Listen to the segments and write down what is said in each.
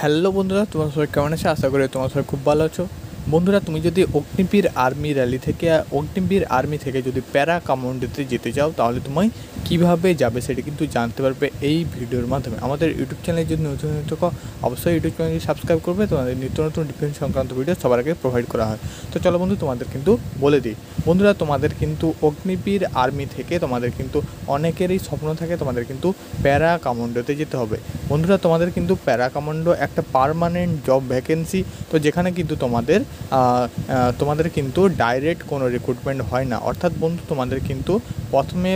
Hello বন্ধুরা, তোমার সবাই কেমন আছে? আশা করি তোমার সবাই খুব ভালো আছো। বন্ধুরা, তুমি যদি অগ্নিবীর আর্মি র্যালি থেকে অগ্নিবীর আর্মি থেকে যদি প্যারা কমান্ডোতে যেতে চাও, তাহলে তুমি কীভাবে যাবে সেটা কিন্তু জানতে পারবে এই ভিডিওর মাধ্যমে। আমাদের ইউটিউব চ্যানেলে যদি নতুন থাকো, অবশ্যই ইউটিউব চ্যানেলটি সাবস্ক্রাইব করবে। তোমাদের নিত্য নতুন ডিফেন্স সংক্রান্ত ভিডিও সবার আগে প্রোভাইড করা হয়। তো চলো বন্ধু, তোমাদের কিন্তু বলে দিই। বন্ধুরা, তোমাদের কিন্তু অগ্নিবীর আর্মি থেকে তোমাদের কিন্তু অনেকেরই স্বপ্ন থাকে তোমাদের কিন্তু প্যারা কমান্ডোতে যেতে হবে। বন্ধুরা, তোমাদের কিন্তু প্যারা কমান্ডো একটা পার্মানেন্ট জব ভ্যাকেন্সি, তো যেখানে কিন্তু তোমাদের কিন্তু ডাইরেক্ট কোনো রিক্রুটমেন্ট হয় না। অর্থাৎ বন্ধু, তোমাদের কিন্তু প্রথমে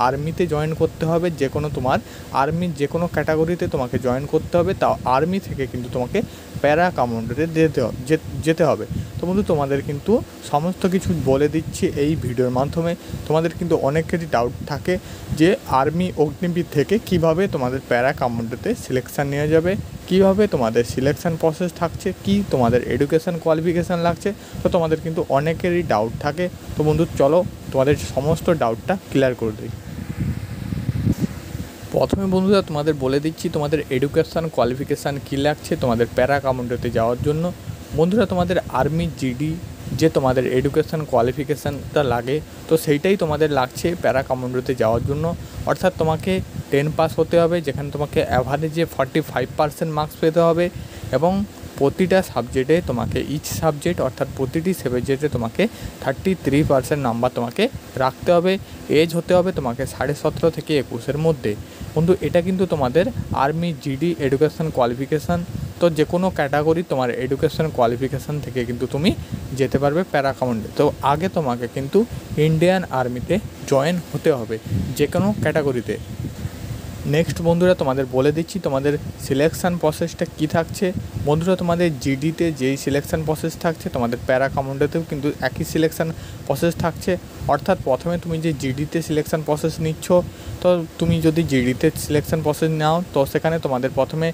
আর্মিতে জয়েন করতে হবে। যে কোনো তোমার আর্মির যে কোনো ক্যাটাগরিতে তোমাকে জয়েন করতে হবে, তাও আর্মি থেকে কিন্তু তোমাকে প্যারা কমান্ডোতে যেতে হবে। তো বন্ধু, তোমাদের কিন্তু সমস্ত কিছু বলে দিচ্ছি এই ভিডিওর মাধ্যমে। তোমাদের কিন্তু অনেকেরই ডাউট থাকে যে আর্মি অগ্নিবীর থেকে কিভাবে তোমাদের প্যারা কমান্ডোতে সিলেকশান নিয়ে যাবে, কিভাবে তোমাদের সিলেকশান প্রসেস থাকছে, কি তোমাদের এডুকেশান কোয়ালিফিকেশান লাগছে। তো তোমাদের কিন্তু অনেকেরই ডাউট থাকে। তো বন্ধু চলো, তোমাদের সমস্ত ডাউটটা ক্লিয়ার করে দিই। প্রথমে বন্ধুরা তোমাদের বলে দিচ্ছি তোমাদের এডুকেশান কোয়ালিফিকেশান কী লাগছে তোমাদের প্যারা কমান্ডোতে যাওয়ার জন্য। বন্ধুরা, তোমাদের আর্মি জিডি যে তোমাদের এডুকেশান কোয়ালিফিকেশানটা লাগে, তো সেইটাই তোমাদের লাগছে প্যারা কমান্ডোতে যাওয়ার জন্য। অর্থাৎ তোমাকে 10 পাস হতে হবে, যেখানে তোমাকে অ্যাভারেজে 45% মার্কস পেতে হবে, এবং প্রতিটা সাবজেক্টে তোমাকে ইচ সাবজেক্ট অর্থাৎ প্রতিটি সাবজেক্টে তোমাকে 33% নাম্বার তোমাকে রাখতে হবে। এজ হতে হবে তোমাকে 17.5 থেকে 21-এর মধ্যে। বন্ধু, এটা কিন্তু তোমাদের আর্মি জিডি এডুকেশান কোয়ালিফিকেশান। তো যে কোনো ক্যাটাগরি তোমার এডুকেশান কোয়ালিফিকেশান থেকে কিন্তু তুমি যেতে পারবে প্যারা কমান্ডো। তো আগে তোমাকে কিন্তু ইন্ডিয়ান আর্মিতে জয়েন হতে হবে যে কোনো ক্যাটাগরিতে। নেক্সট বন্ধুরা, তোমাদের বলে দিচ্ছি তোমাদের সিলেকশান প্রসেসটা কী থাকছে। বন্ধুরা, তোমাদের জিডিতে যেই সিলেকশান প্রসেস থাকছে, তোমাদের প্যারা কমান্ডোতেও কিন্তু একই সিলেকশান প্রসেস থাকছে। অর্থাৎ প্রথমে তুমি যে জিডিতে সিলেকশান প্রসেস নিচ্ছ, তো তুমি যদি জিডিতে সিলেকশান প্রসেস নাও, তো সেখানে তোমাদের প্রথমে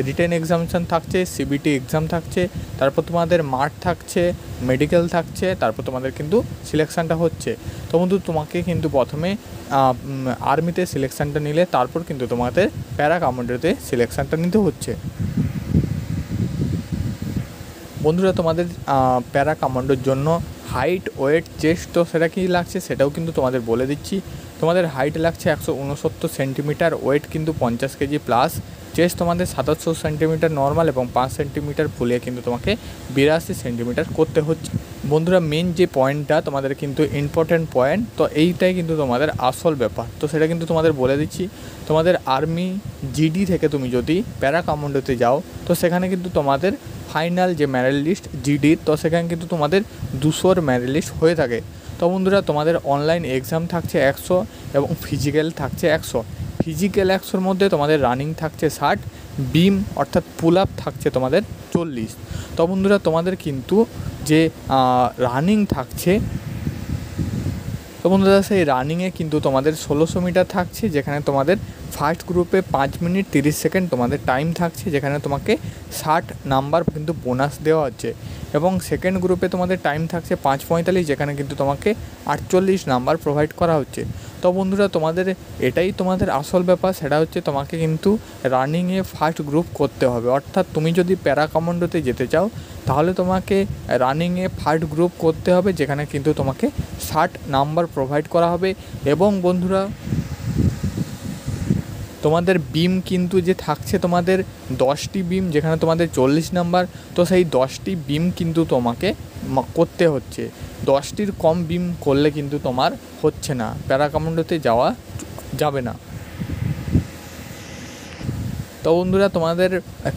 রিটেন এক্সামিনেশান থাকছে, সিবিটি এক্সাম থাকছে, তারপর তোমাদের মাঠ থাকছে, মেডিকেল থাকছে, তারপর তোমাদের কিন্তু সিলেকশানটা হচ্ছে। তো বন্ধু, তোমাকে কিন্তু প্রথমে আর্মিতে সিলেকশানটা নিলে তারপর কিন্তু তোমাদের প্যারা কমান্ডোতে সিলেকশানটা নিতে হচ্ছে। বন্ধুরা, তোমাদের প্যারা কমান্ডোর জন্য হাইট, ওয়েট, চেস্ট, তো সেটা কী লাগছে সেটাও কিন্তু তোমাদের বলে দিচ্ছি। তোমাদের হাইট লাগছে 169 সেন্টিমিটার, ওয়েট কিন্তু 50 কেজি প্লাস, চেস্ট তোমাদের 77 সেন্টিমিটার নর্মাল এবং 5 সেন্টিমিটার ফুলিয়ে কিন্তু তোমাকে 82 সেন্টিমিটার করতে হচ্ছে। বন্ধুরা, মেন যে পয়েন্টটা তোমাদের কিন্তু ইম্পর্ট্যান্ট পয়েন্ট, তো এইটাই কিন্তু তোমাদের আসল ব্যাপার। তো সেটা কিন্তু তোমাদের বলে দিচ্ছি। তোমাদের আর্মি জিডি থেকে তুমি যদি প্যারা কমান্ডোতে যাও, তো সেখানে কিন্তু তোমাদের ফাইনাল যে মেরিট লিস্ট জিডির, তো সেখানে কিন্তু তোমাদের 200-র মেরিট লিস্ট হয়ে থাকে। তো বন্ধুরা, তোমাদের অনলাইন এক্সাম থাকছে 100 এবং ফিজিক্যাল থাকছে 100। ফিজিক্যাল 100-র মধ্যে তোমাদের রানিং থাকছে 60, বিম অর্থাৎ পুল আপ থাকছে তোমাদের 40। তো বন্ধুরা, তোমাদের কিন্তু যে রানিং থাকছে, তো বন্ধুরা সেই রানিংয়ে কিন্তু তোমাদের 1600 মিটার থাকছে, যেখানে তোমাদের ফার্স্ট গ্রুপে 5 মিনিট 30 সেকেন্ড তোমাদের টাইম থাকছে, যেখানে তোমাকে 60 নাম্বার কিন্তু বোনাস দেওয়া হচ্ছে। এবং সেকেন্ড গ্রুপে তোমাদের টাইম থাকছে 5:45, যেখানে কিন্তু তোমাকে 48 নাম্বার প্রোভাইড করা হচ্ছে। তো বন্ধুরা, তোমাদের এটাই তোমাদের আসল ব্যাপার, সেটা হচ্ছে তোমাকে কিন্তু রানিংয়ে ফার্স্ট গ্রুপ করতে হবে। অর্থাৎ তুমি যদি প্যারা কমান্ডোতে যেতে চাও, তাহলে তোমাকে রানিংয়ে ফার্স্ট গ্রুপ করতে হবে, যেখানে কিন্তু তোমাকে 60 নাম্বার প্রোভাইড করা হবে। এবং বন্ধুরা, তোমাদের বিম কিন্তু যে থাকছে তোমাদের 10টি বিম, যেখানে তোমাদের 40 নাম্বার, তো সেই 10টি বিম কিন্তু তোমাকে করতে হচ্ছে। 10টির কম বিম করলে কিন্তু তোমার হচ্ছে না, প্যারা কমান্ডোতে যাওয়া যাবে না। তো বন্ধুরা, তোমাদের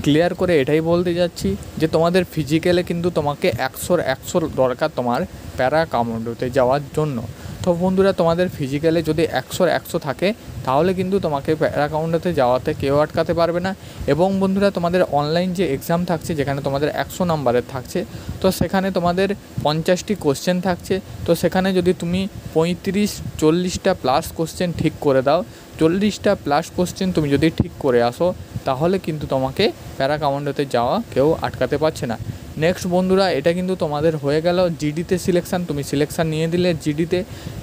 ক্লিয়ার করে এটাই বলতে যাচ্ছি যে তোমাদের ফিজিক্যালে কিন্তু তোমাকে 100-100 দরকার তোমার প্যারা কমান্ডোতে যাওয়ার জন্য। তো বন্ধুরা, তোমাদের ফিজিক্যালে যদি 100-100 থাকে, তাহলে কিন্তু তোমাকে প্যারা কমান্ডোতে যাওয়াতে কেউ আটকাতে পারবে না। এবং বন্ধুরা, তোমাদের অনলাইন যে এক্সাম থাকছে, যেখানে তোমাদের 100 নাম্বারের থাকছে, তো সেখানে তোমাদের 50টি কোশ্চেন থাকছে। তো সেখানে যদি তুমি 35-40টা প্লাস কোশ্চেন ঠিক করে দাও, 40টা প্লাস কোশ্চেন তুমি যদি ঠিক করে আসো, তাহলে কিন্তু তোমাকে প্যারা কমান্ডোতে যাওয়া কেউ আটকাতে পারছে না। নেক্সট বন্ধুরা, এটা কিন্তু তোমাদের হয়ে গেল জিডিতে সিলেকশান, তুমি সিলেকশান নিয়ে দিলে জিডিতে।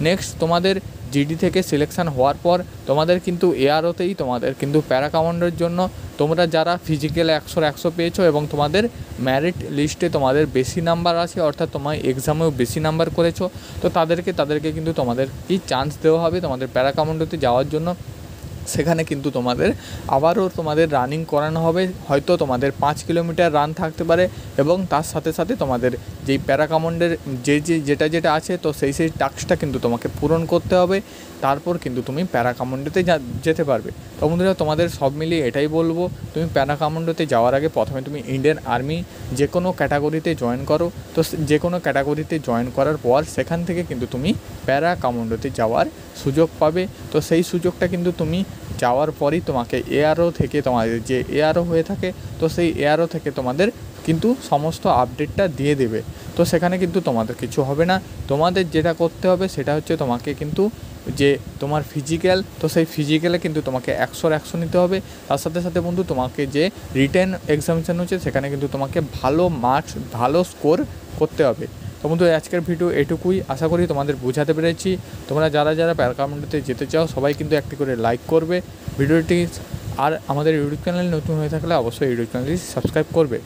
নেক্সট তোমাদের জিডি থেকে সিলেকশান হওয়ার পর তোমাদের কিন্তু এআরওতেই তোমাদের কিন্তু প্যারা কমান্ডোর জন্য তোমরা যারা ফিজিক্যালে 100 পেয়েছো এবং তোমাদের মেরিট লিস্টে তোমাদের বেশি নাম্বার আছে, অর্থাৎ তোমার এক্সামেও বেশি নাম্বার করেছো, তো তাদেরকে কিন্তু তোমাদের কি চান্স দেওয়া হবে তোমাদের প্যারা কমান্ডোতে যাওয়ার জন্য। সেখানে কিন্তু তোমাদের আবারও তোমাদের রানিং করানো হবে, হয়তো তোমাদের 5 কিলোমিটার রান থাকতে পারে এবং তার সাথে সাথে তোমাদের যেই প্যারা কমান্ডের যেটা আছে তো সেই টাস্কটা কিন্তু তোমাকে পূরণ করতে হবে, তারপর কিন্তু তুমি প্যারা কমান্ডোতে যেতে পারবে। তো বন্ধুরা তোমাদের সব মিলিয়ে এটাই বলবো, তুমি প্যারা কমান্ডোতে যাওয়ার আগে প্রথমে তুমি ইন্ডিয়ান আর্মি যে কোনো ক্যাটাগরিতে জয়েন করো। তো যে কোনো ক্যাটাগরিতে জয়েন করার পর সেখান থেকে কিন্তু তুমি প্যারা কমান্ডোতে যাওয়ার সুযোগ পাবে। তো সেই সুযোগটা কিন্তু তুমি যাওয়ার পরই তোমাকে এআরও থেকে তোমাদের যে এআরও হয়ে থাকে তো সেই এআরও থেকে তোমাদের কিন্তু সমস্ত আপডেটটা দিয়ে দেবে। তো সেখানে কিন্তু তোমাদের কিছু হবে না, তোমাদের যেটা করতে হবে সেটা হচ্ছে তোমাকে কিন্তু যে তোমার ফিজিক্যাল, তো সেই ফিজিক্যালে কিন্তু তোমাকে 100 নিতে হবে। তার সাথে সাথে বন্ধু তোমাকে যে রিটেন এক্সামিনেশন হচ্ছে সেখানে কিন্তু তোমাকে ভালো মার্কস ভালো স্কোর করতে হবে। তো বন্ধু আজকের ভিডিও এটুকুই, আশা করি তোমাদের বোঝাতে পেরেছি। তোমরা যারা প্যারা কমান্ডোতে যেতে চাও সবাই কিন্তু একটি করে লাইক করবে ভিডিওটি, আর আমাদের ইউটিউব চ্যানেল নতুন হয়ে থাকলে অবশ্যই ইউটিউব চ্যানেলটি সাবস্ক্রাইব করবে।